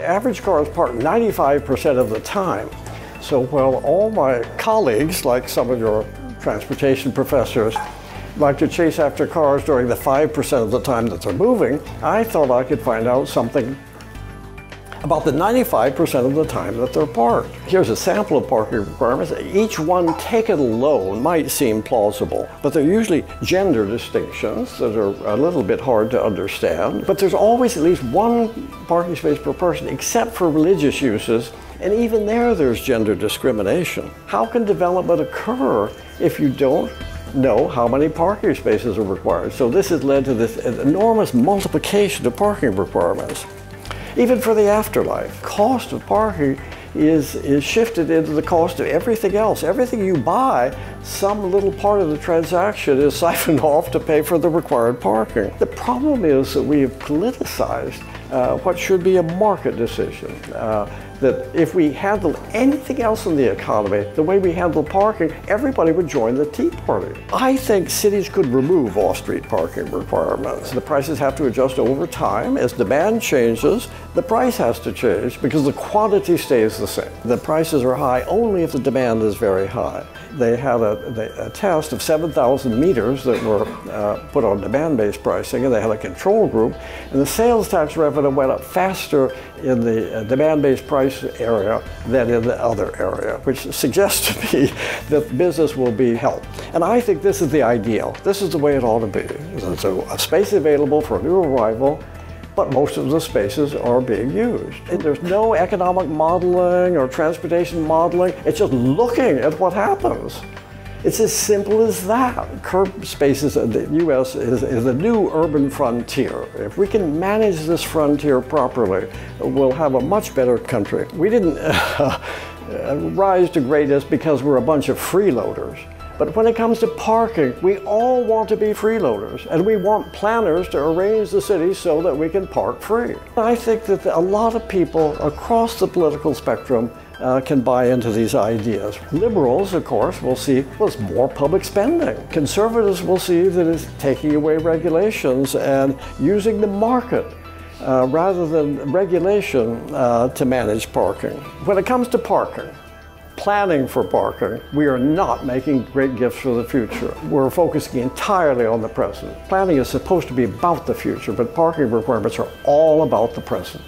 average car is parked 95% of the time. So while all my colleagues, like some of your transportation professors, like to chase after cars during the 5% of the time that they're moving, I thought I could find out something about the 95% of the time that they're parked. Here's a sample of parking requirements. Each one taken alone might seem plausible, but they're usually gender distinctions that are a little bit hard to understand. But there's always at least one parking space per person, except for religious uses, and even there's gender discrimination. How can development occur if you don't know how many parking spaces are required? So this has led to this enormous multiplication of parking requirements. Even for the afterlife, cost of parking is shifted into the cost of everything else. Everything you buy, some little part of the transaction is siphoned off to pay for the required parking. The problem is that we have politicized what should be a market decision. That if we handled anything else in the economy the way we handle parking, everybody would join the Tea Party. I think cities could remove off-street parking requirements. The prices have to adjust over time. As demand changes, the price has to change because the quantity stays the same. The prices are high only if the demand is very high. They had a test of 7,000 meters that were put on demand-based pricing, and they had a control group, and the sales tax revenue went up faster in the demand-based price area than in the other area, which suggests to me that business will be helped. And I think this is the ideal. This is the way it ought to be. There's a space available for a new arrival, but most of the spaces are being used. And there's no economic modeling or transportation modeling. It's just looking at what happens. It's as simple as that. Curb spaces in the U.S. is the new urban frontier. If we can manage this frontier properly, we'll have a much better country. We didn't rise to greatness because we're a bunch of freeloaders. But when it comes to parking, we all want to be freeloaders, and we want planners to arrange the city so that we can park free. I think that a lot of people across the political spectrum can buy into these ideas. Liberals, of course, will see, well, it's more public spending. Conservatives will see that it's taking away regulations and using the market rather than regulation to manage parking. When it comes to parking, planning for parking, we are not making great gifts for the future. We're focusing entirely on the present. Planning is supposed to be about the future, but parking requirements are all about the present.